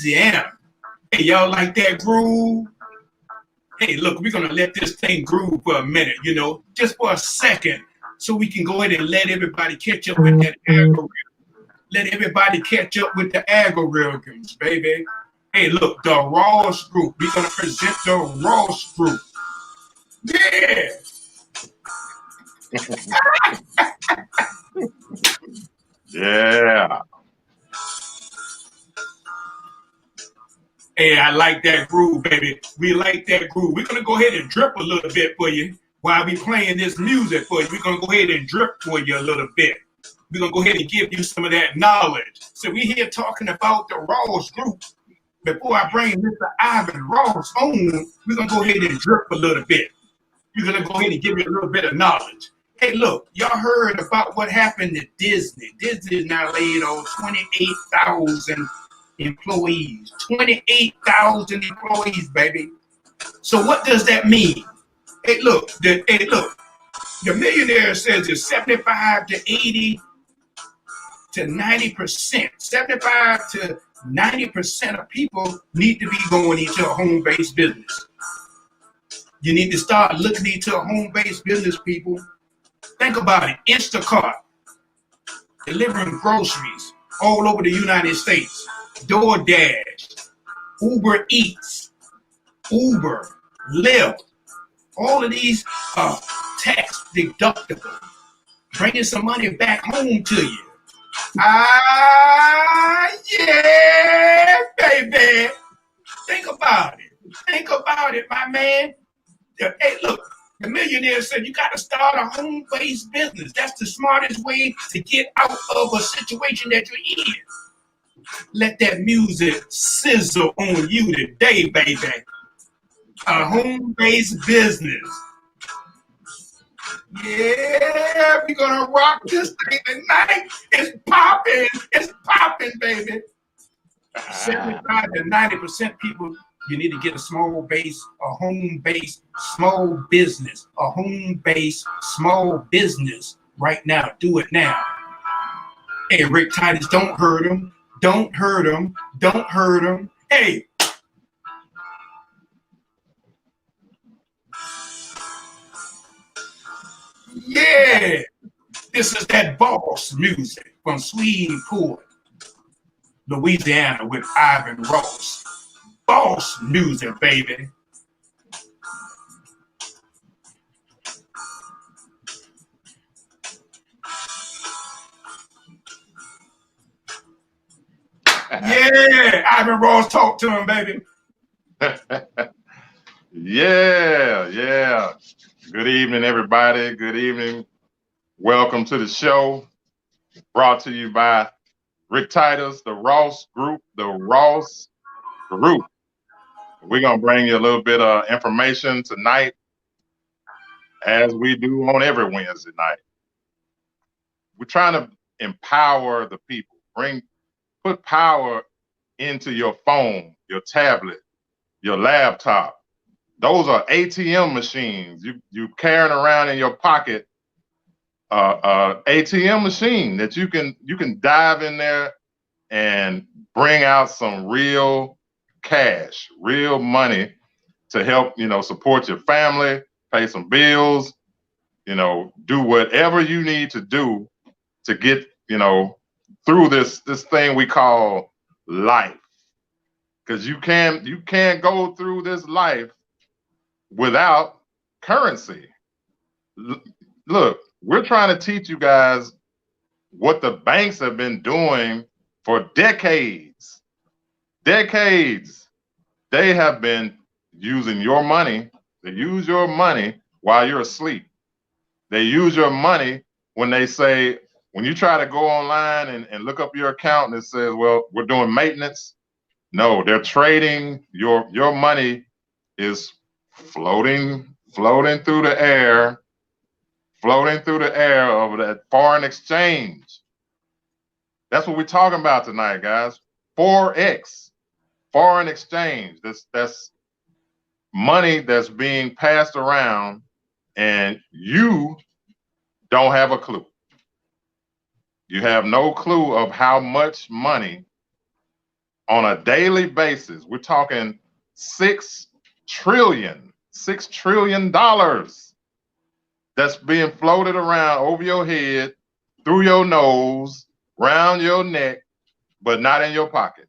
Louisiana. Hey, y'all like that groove? Hey, look, we're gonna let this thing groove for a minute, just for a second, so we can go ahead and let everybody catch up with that algorithm. Let everybody catch up with the algorithms, baby. Hey, look, the Ross Group. We're gonna present the Ross Group. Yeah. Yeah. Hey, I like that groove, baby. We like that groove. We're gonna go ahead and drip a little bit for you while we playing this music for you. We're gonna go ahead and drip for you a little bit. We're gonna go ahead and give you some of that knowledge. So we here talking about the Ross Group. Before I bring Mr. Ivan Ross on, we're gonna go ahead and drip a little bit. We're gonna go ahead and give you a little bit of knowledge. Hey, look, y'all heard about what happened to Disney. Disney is now laid on 28,000 employees. 28,000 employees, baby. So what does that mean? Hey, look, the millionaire says it's 75 to 80 to 90%. 75 to 90% of people need to be going into a home-based business. You need to start looking into a home-based business, people. Think about it. Instacart, delivering groceries all over the United States. DoorDash, Uber Eats, Uber, Lyft, all of these are tax deductible, bringing some money back home to you. Yeah, baby. Think about it. Think about it, my man. Hey, look, the millionaire said you got to start a home-based business. That's the smartest way to get out of a situation that you're in. Let that music sizzle on you today, baby. A home-based business. Yeah, we're gonna rock this thing tonight. It's popping, baby. 75 to 90% people, you need to get a home-based small business, a home-based small business right now. Do it now. Hey, Rick Titus, don't hurt him. Don't hurt him. Don't hurt him. Hey. Yeah. This is that boss music from Shreveport, Louisiana with Ivan Ross. Boss music, baby. Yeah, Ivan Ross, talk to him, baby. Yeah. Good evening, everybody. Good evening. Welcome to the show. Brought to you by Rick Titus, the Ross Group, We're going to bring you a little bit of information tonight, as we do on every Wednesday night. We're trying to empower the people, put power into your phone, your tablet, your laptop. Those are ATM machines. You carrying around in your pocket ATM machine that you can dive in there and bring out some real cash, real money to help, support your family, pay some bills, do whatever you need to do to get, through this thing we call life. Because you can't go through this life without currency. Look, we're trying to teach you guys what the banks have been doing for decades. Decades. They have been using your money. They use your money while you're asleep. They use your money when you try to go online and look up your account and it says, well, we're doing maintenance. No, they're trading. Your money is floating through the air over that foreign exchange. That's what we're talking about tonight, guys. Forex, foreign exchange. That's money that's being passed around and you don't have a clue. You have no clue of how much money on a daily basis. We're talking $6 trillion that's being floated around over your head, through your nose, round your neck, but not in your pocket.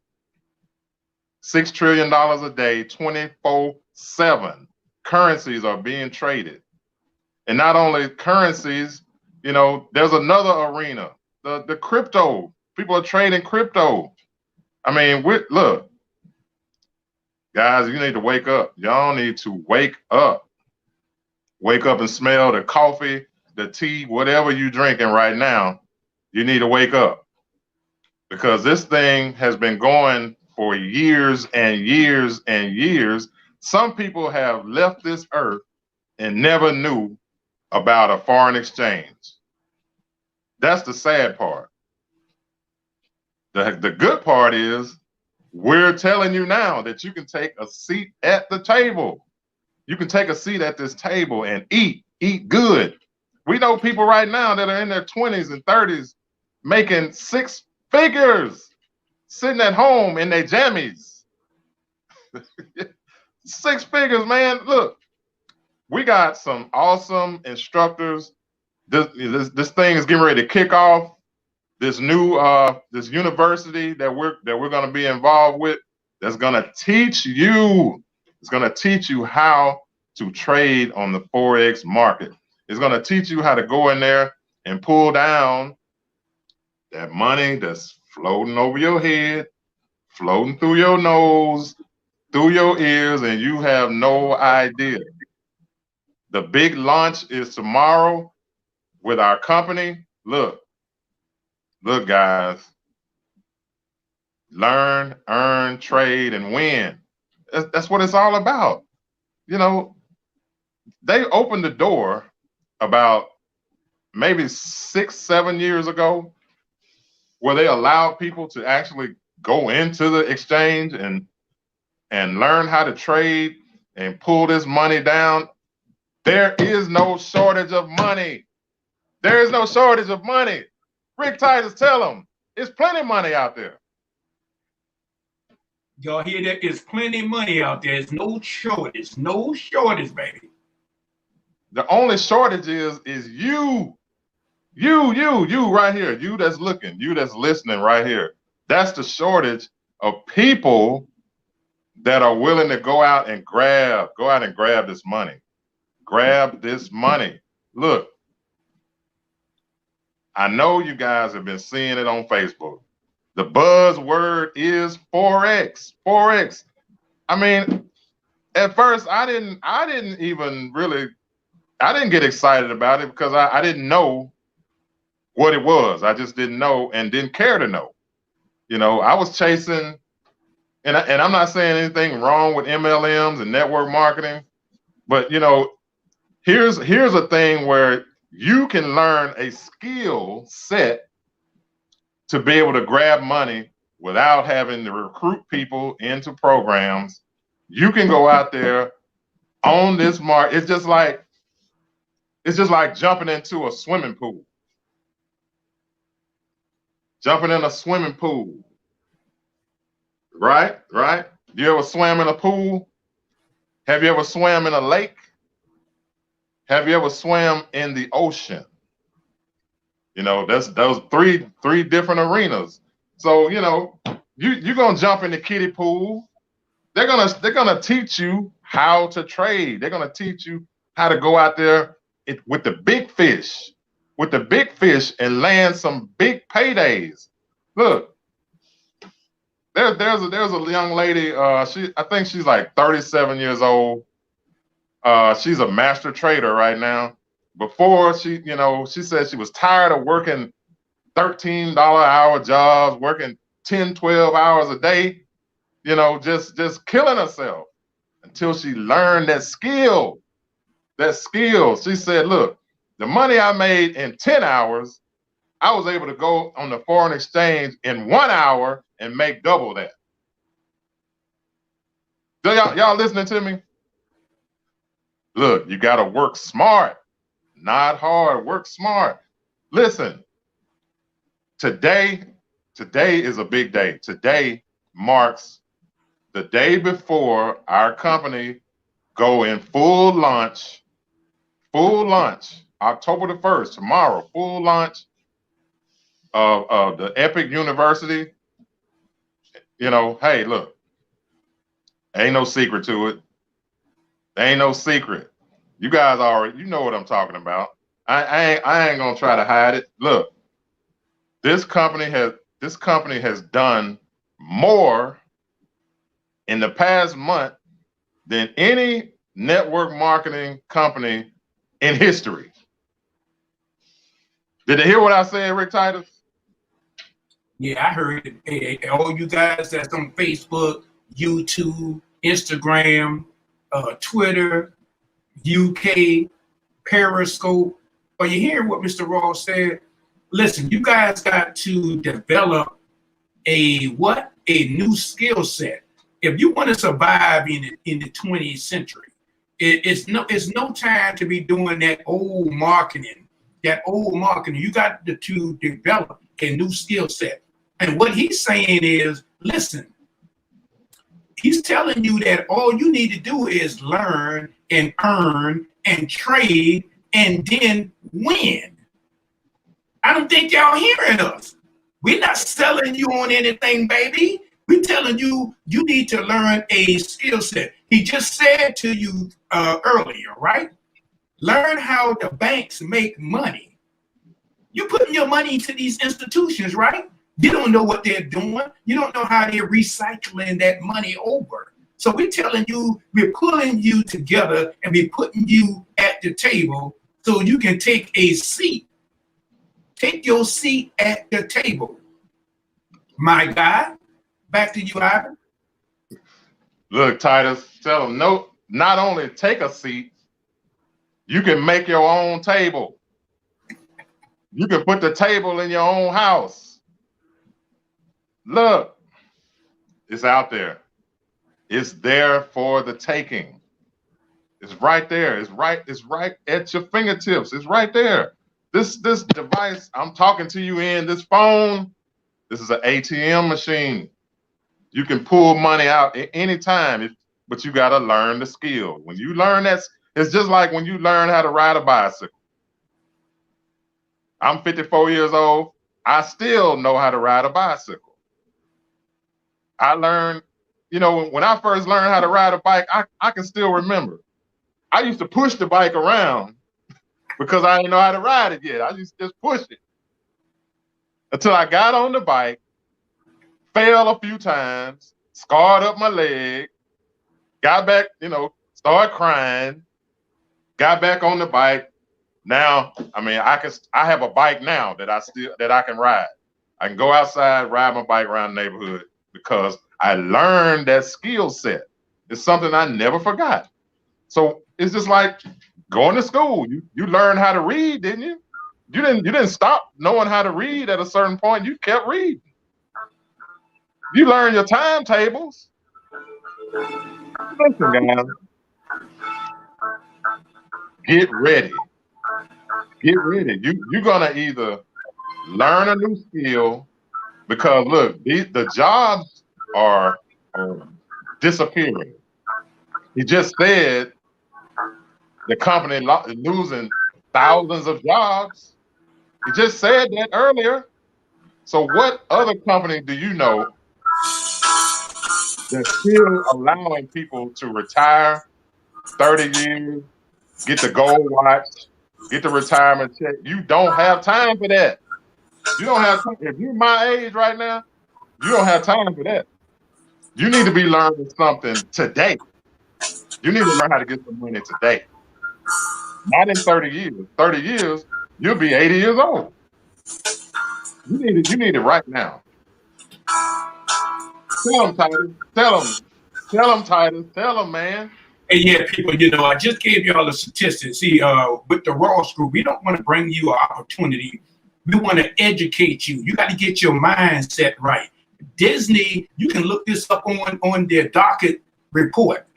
$6 trillion a day, 24/7. Currencies are being traded. And not only currencies, you know, there's another arena, the crypto. People are trading crypto. I mean, look, guys, you need to wake up. Y'all need to wake up. Wake up and smell the coffee, the tea, whatever you're drinking right now. You need to wake up, because this thing has been going for years and years and years. Some people have left this earth and never knew about a foreign exchange. That's the sad part. The good part is we're telling you now that you can take a seat at the table. You can take a seat at this table and eat good. We know people right now that are in their 20s and 30s making 6 figures, sitting at home in their jammies. 6 figures, man. Look, we got some awesome instructors. This thing is getting ready to kick off. This new this university that we're going to be involved with, that's going to teach you. It's going to teach you how to trade on the Forex market. It's going to teach you how to go in there and pull down that money that's floating over your head, floating through your nose, through your ears, and you have no idea. The big launch is tomorrow with our company. Look, guys, learn, earn, trade, and win. That's what it's all about. You know, they opened the door about maybe 6, 7 years ago, where they allowed people to actually go into the exchange and learn how to trade and pull this money down. There is no shortage of money. There is no shortage of money. Rick Titus, tell them, there's plenty of money out there. Y'all hear that? There's plenty of money out there. There's no shortage. No shortage, baby. The only shortage is you. You right here. You that's looking. You that's listening right here. That's the shortage of people that are willing to go out and grab this money. Grab this money. Look, I know you guys have been seeing it on Facebook. The buzzword is Forex. Forex. I mean, at first I didn't get excited about it, because I didn't know what it was. I just didn't know and didn't care to know. You know, I was chasing, and I'm not saying anything wrong with MLMs and network marketing, but you know, here's a thing where you can learn a skill set to be able to grab money without having to recruit people into programs. You can go out there on this market. It's just like jumping into a swimming pool. Jumping in a swimming pool. Right? You ever swam in a pool? Have you ever swam in a lake? Have you ever swam in the ocean? You know, that's those three different arenas. So, you know, you're gonna jump in the kiddie pool. They're gonna teach you how to trade. They're gonna teach you how to go out there with the big fish, and land some big paydays. Look, there's a young lady. I think she's like 37 years old. She's a master trader right now. Before she said she was tired of working $13 hour jobs, working 10, 12 hours a day, you know, just killing herself until she learned that skill. She said, look, the money I made in 10 hours, I was able to go on the foreign exchange in 1 hour and make double that. Y'all listening to me? Look, you got to work smart, not hard. Work smart. Listen, today is a big day. Today marks the day before our company go in full launch, October the 1st, tomorrow, full launch of the Epic University. You know, hey, look, ain't no secret to it. Ain't no secret. You guys already, you know what I'm talking about. I ain't gonna try to hide it. Look, this company has done more in the past month than any network marketing company in history. Did they hear what I said, Rick Titus? Yeah, I heard it. Hey, all you guys that's on Facebook, YouTube, Instagram, Twitter, UK, Periscope. Are you hearing what Mr. Ross said? Listen, you guys got to develop a new skill set. If you want to survive in the 20th century, it's no time to be doing that old marketing. You got to develop a new skill set. And what he's saying is, listen, he's telling you that all you need to do is learn and earn and trade and then win. I don't think y'all hearing us. We're not selling you on anything, baby. We're telling you, you need to learn a skill set. He just said to you earlier, right? Learn how the banks make money. You're putting your money into these institutions, right? You don't know what they're doing. You don't know how they're recycling that money over. So we're telling you, we're pulling you together and we're putting you at the table so you can take a seat. Take your seat at the table. My God. Back to you, Ivan. Look, Titus, tell them no, not only take a seat, you can make your own table. You can put the table in your own house. Look, it's out there. It's there for the taking. It's right there. It's right at your fingertips. It's right there. This device I'm talking to you in, this phone, this is an ATM machine. You can pull money out at any time, but you got to learn the skill. When you learn that, it's just like when you learn how to ride a bicycle. I'm 54 years old. I still know how to ride a bicycle. I learned, you know, when I first learned how to ride a bike, I can still remember. I used to push the bike around because I didn't know how to ride it yet. I used to just push it until I got on the bike, fell a few times, scarred up my leg, got back, you know, started crying, got back on the bike. Now, I mean, I have a bike now that I can ride. I can go outside, ride my bike around the neighborhood because I learned that skill set. It's something I never forgot. So it's just like going to school. You learned how to read, didn't you? You didn't stop knowing how to read at a certain point. You kept reading. You learn your timetables. Listen, guys. Get ready. Get ready. You're gonna either learn a new skill because look, the jobs are disappearing. He just said the company losing thousands of jobs. He just said that earlier. So what other company do you know that's still allowing people to retire 30 years, get the gold watch, get the retirement check? You don't have time for that. You don't have time. If you're my age right now, you don't have time for that. You need to be learning something today. You need to learn how to get some money today. Not in 30 years. 30 years, you'll be 80 years old. You need it right now. Tell them, Titus. Tell them, Titus. Tell them, man. And yeah, people, you know, I just gave y'all the statistics. See, with the Ross Group, we don't want to bring you an opportunity. We want to educate you. You got to get your mindset right. Disney, you can look this up on their docket report,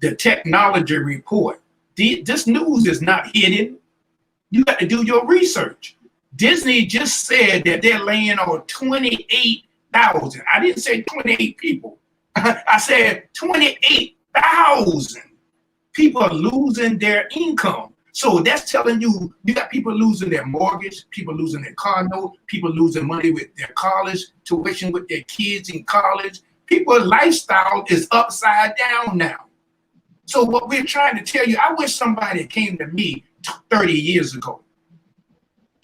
the technology report. This news is not hidden. You got to do your research. Disney just said that they're laying on 28 28,000. I didn't say 28 people. I said 28,000 people are losing their income. So that's telling you, you got people losing their mortgage, people losing their car note, people losing money with their college tuition with their kids in college. People's lifestyle is upside down now. So what we're trying to tell you, I wish somebody came to me 30 years ago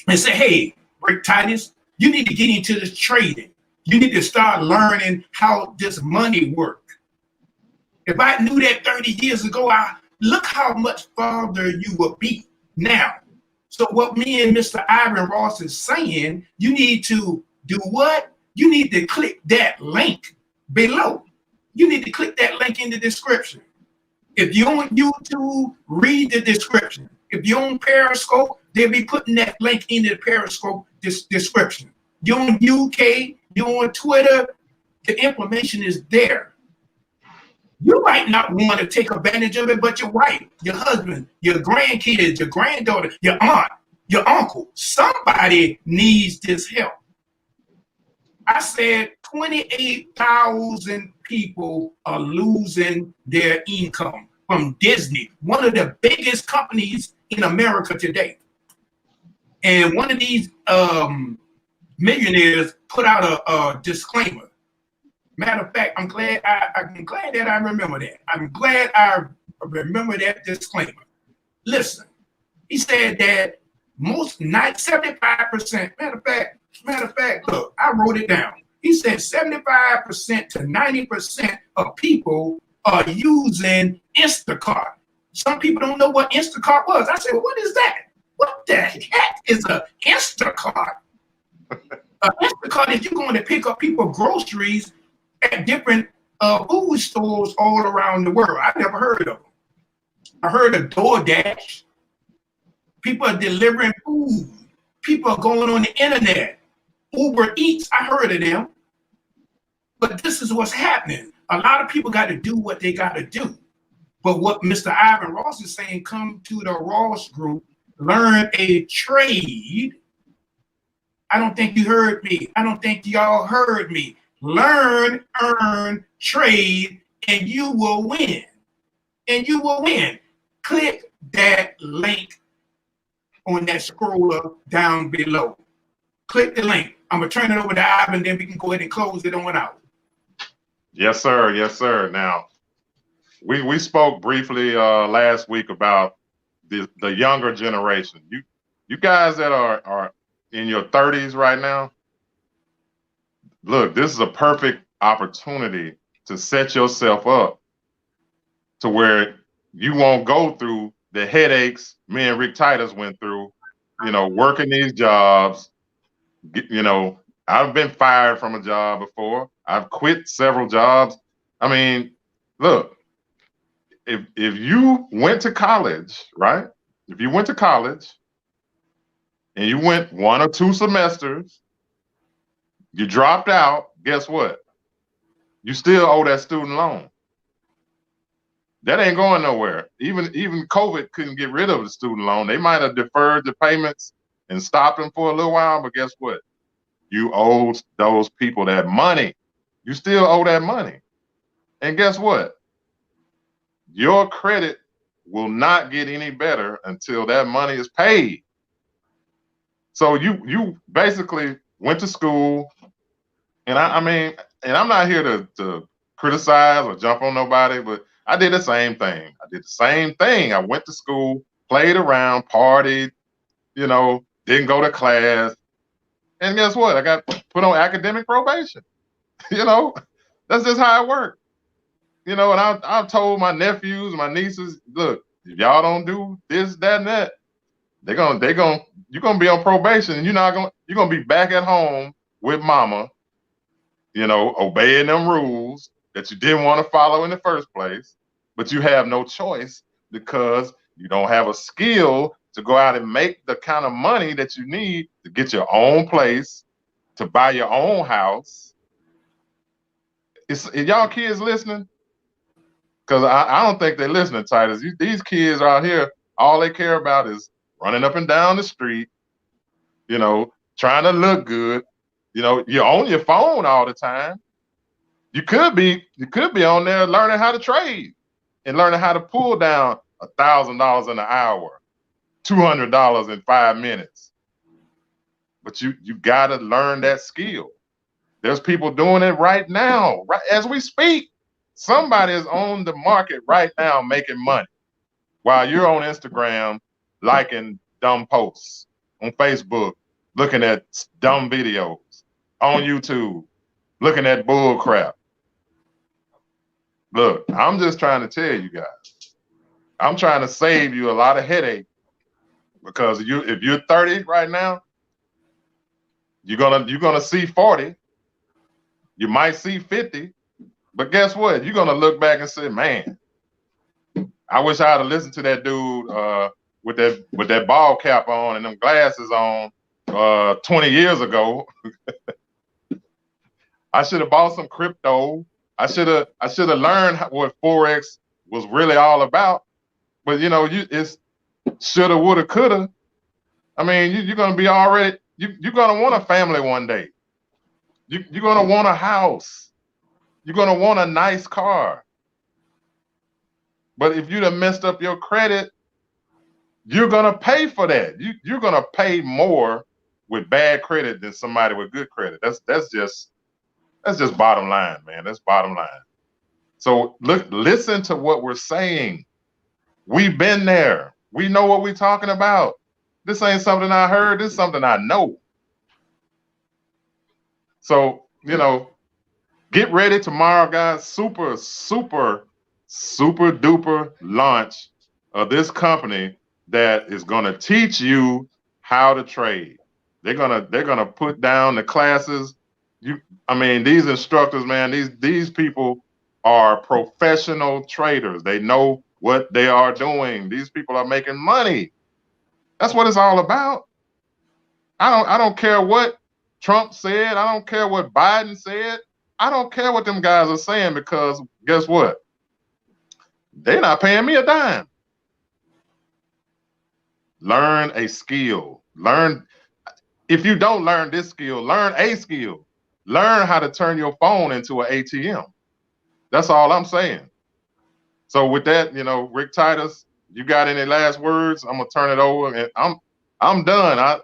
and said, hey, Rick Titus, you need to get into this trading. You need to start learning how this money works. If I knew that 30 years ago, look how much farther you would be now. So what me and Mr. Ivan Ross is saying, you need to do what? You need to click that link below. You need to click that link in the description. If you're on YouTube, read the description. If you're on Periscope, they'll be putting that link in the Periscope description. You're on UK, you're on Twitter, the information is there. You might not want to take advantage of it, but your wife, your husband, your grandkids, your granddaughter, your aunt, your uncle, somebody needs this help. I said 28,000 people are losing their income from Disney, one of the biggest companies in America today. And one of these millionaires put out a disclaimer. Matter of fact, I'm glad that I remember that. I'm glad I remember that disclaimer. Listen, he said that most, not 75%, matter of fact, look, I wrote it down. He said 75% to 90% of people are using Instacart. Some people don't know what Instacart was. I said, well, what is that? What the heck is an Instacart? Instacart is you're going to pick up people groceries at different food stores all around the world. I never heard of them. I heard of DoorDash. People are delivering food. People are going on the internet. Uber Eats, I heard of them. But this is what's happening. A lot of people got to do what they got to do. But what Mr. Ivan Ross is saying, come to the Ross Group, learn a trade. I don't think you heard me. I don't think y'all heard me. Learn, earn, trade, and you will win. And you will win. Click that link on that scroller down below. Click the link. I'm going to turn it over to Ivan, then we can go ahead and close it on out. Yes, sir. Yes, sir. Now, we spoke briefly last week about the younger generation. You guys that are in your 30s right now, look, this is a perfect opportunity to set yourself up to where you won't go through the headaches me and Rick Titus went through, working these jobs. I've been fired from a job before. I've quit several jobs. I mean, look, if you went to college, right? If you went to college and you went 1 or 2 semesters, you dropped out, guess what? You still owe that student loan. That ain't going nowhere. Even COVID couldn't get rid of the student loan. They might have deferred the payments and stopped them for a little while, but guess what? You owe those people that money. You still owe that money. And guess what? Your credit will not get any better until that money is paid. So you basically went to school, and I mean, and I'm not here to criticize or jump on nobody, but I did the same thing. I went to school, played around, partied, didn't go to class. And guess what? I got put on academic probation. That's just how it worked. And I've told my nephews, my nieces, look, if y'all don't do this, that, and that, you're gonna be on probation, and you're gonna be back at home with mama, obeying them rules that you didn't want to follow in the first place, but you have no choice because you don't have a skill to go out and make the kind of money that you need to get your own place, to buy your own house. Is y'all kids listening? Because I don't think they're listening, Titus. These kids out here, all they care about is running up and down the street, trying to look good, You know, you're on your phone all the time. You could be on there learning how to trade and learning how to pull down $1,000 in an hour, $200 in 5 minutes. But you got to learn that skill. There's people doing it right now, right as we speak. Somebody is on the market right now making money while you're on Instagram liking dumb posts, on Facebook looking at dumb videos, on YouTube looking at bull crap. Look, I'm just trying to tell you guys, I'm trying to save you a lot of headache, because if you're 30 right now, you're gonna see 40. You might see 50, but guess what? You're gonna look back and say, man, I wish I had listened to that dude with that ball cap on and them glasses on 20 years ago. I should have bought some crypto. I should have learned what Forex was really all about. But you know, it's shoulda, woulda, coulda. I mean, you're gonna be already. You're gonna want a family one day. You're gonna want a house. You're gonna want a nice car. But if you'd have messed up your credit, you're gonna pay for that. You're gonna pay more with bad credit than somebody with good credit. That's just bottom line, man. That's bottom line. So listen to what we're saying. We've been there. We know what we're talking about. This ain't something I heard. This is something I know. So, you know, get ready tomorrow, guys. Super, super, super duper launch of this company that is going to teach you how to trade. They're gonna put down the classes. I mean, these instructors, man, these people are professional traders. They know what they are doing. These people are making money. That's what it's all about. I don't care what Trump said. I don't care what Biden said. I don't care what them guys are saying, because guess what? They're not paying me a dime. Learn a skill. If you don't learn this skill, learn a skill. Learn how to turn your phone into an ATM. That's all I'm saying. So with that, you know, Rick Titus, you got any last words? I'm gonna turn it over, and I'm done.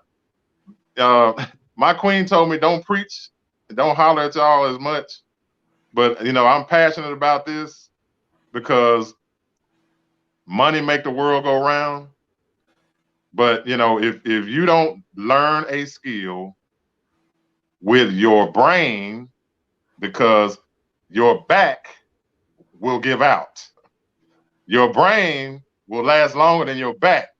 My queen told me don't preach, don't holler at y'all as much, but you know, I'm passionate about this because money make the world go round. But you know, if you don't learn a skill with your brain, because your back will give out. Your brain will last longer than your back.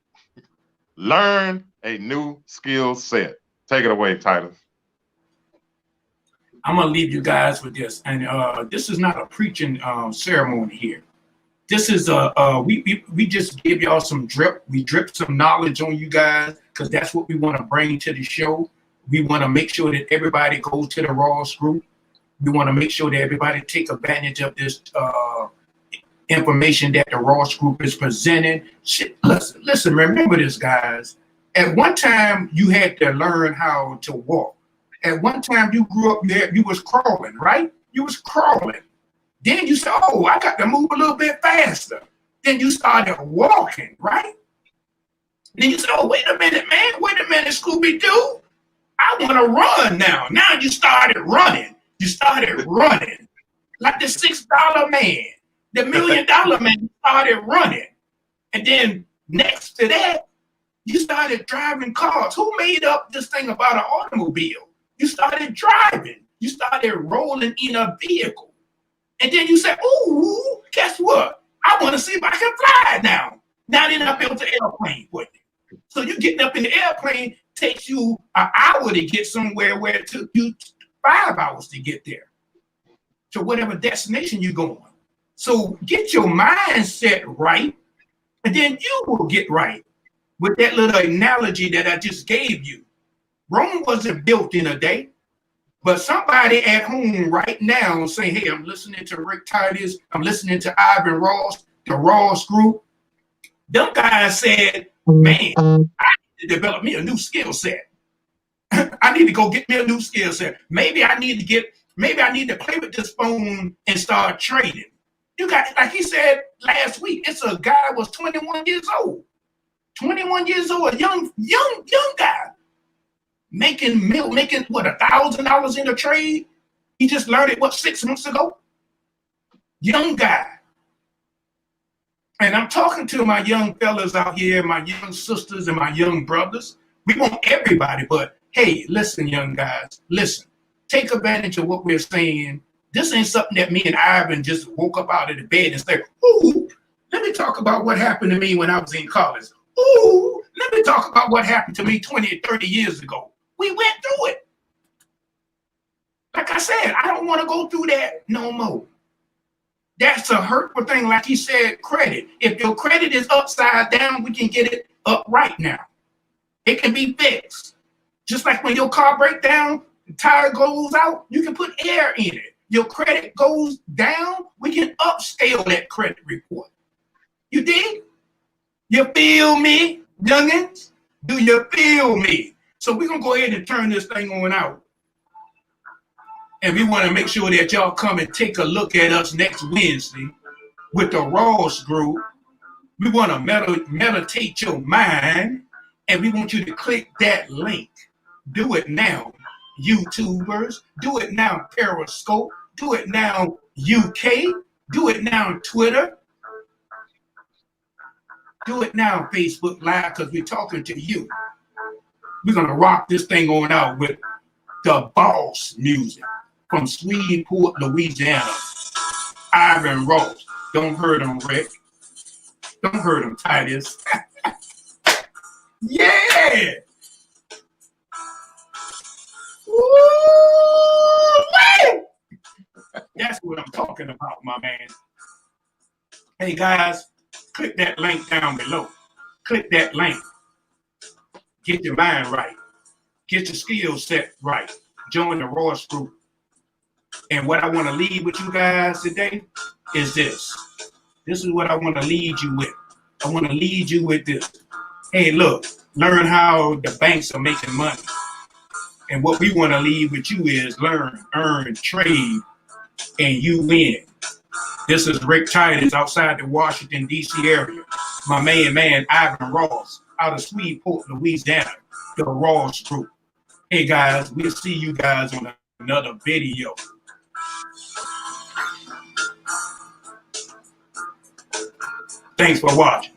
Learn a new skill set. Take it away, Titus. I'm gonna leave you guys with this, and this is not a preaching ceremony here. This is we just give y'all some drip. We drip some knowledge on you guys, because that's what we want to bring to the show. We want to make sure that everybody goes to the Ross Group. We want to make sure that everybody take advantage of this information that the Ross Group is presenting. Listen, remember this, guys. At one time, you had to learn how to walk. At one time, you grew up there, you was crawling, right? You was crawling. Then you said, oh, I got to move a little bit faster. Then you started walking, right? Then you said, oh, wait a minute, man. Wait a minute, Scooby-Doo. I want to run now. Now you started running. You started running. Like the $6 man. The $1 million man started running. And then next to that, you started driving cars. Who made up this thing about an automobile? You started driving. You started rolling in a vehicle. And then you said, ooh, guess what? I want to see if I can fly now. Now then I built an airplane with it. So you getting up in the airplane takes you an hour to get somewhere where it took you 5 hours to get there. To whatever destination you're going. So get your mindset right, and then you will get right. With that little analogy that I just gave you. Rome wasn't built in a day, but somebody at home right now saying, hey, I'm listening to Rick Titus, I'm listening to Ivan Ross, the Ross Group. Them guys said, man, I need to develop me a new skill set. I need to go get me a new skill set. Maybe I need to play with this phone and start trading. You got, like he said last week, it's a guy was 21 years old. 21 years old, a young guy. Making what, $1,000 in a trade? He just learned it, what, 6 months ago? Young guy. And I'm talking to my young fellas out here, my young sisters and my young brothers. We want everybody, but hey, listen, young guys, listen. Take advantage of what we're saying. This ain't something that me and Ivan just woke up out of the bed and said, ooh, let me talk about what happened to me when I was in college. Ooh, let me talk about what happened to me 20 or 30 years ago. We went through it. Like I said, I don't want to go through that no more. That's a hurtful thing. Like he said, credit. If your credit is upside down, we can get it up right now. It can be fixed. Just like when your car breaks down, the tire goes out, you can put air in it. Your credit goes down, we can upscale that credit report. You dig? You feel me, youngins? Do you feel me? So we're going to go ahead and turn this thing on out. And we want to make sure that y'all come and take a look at us next Wednesday with the Ross Group. We want to meditate your mind, and we want you to click that link. Do it now, YouTubers. Do it now, Periscope. Do it now, UK. Do it now, Twitter. Do it now, Facebook Live, because we're talking to you. We're going to rock this thing on out with the boss music from Shreveport, Louisiana. Ivan Ross. Don't hurt him, Rick. Don't hurt him, Titus. Yeah! Woo! That's what I'm talking about, my man. Hey, guys, click that link down below. Click that link. Get your mind right. Get your skill set right. Join the Ross Group. And what I want to leave with you guys today is this. This is what I want to lead you with. I want to lead you with this. Hey, look, learn how the banks are making money. And what we want to leave with you is learn, earn, trade, and you win. This is Rick Titus outside the Washington, D.C. area. My main man, Ivan Ross, out of Shreveport, Louisiana, the Ross Group. Hey, guys, we'll see you guys on another video. Thanks for watching.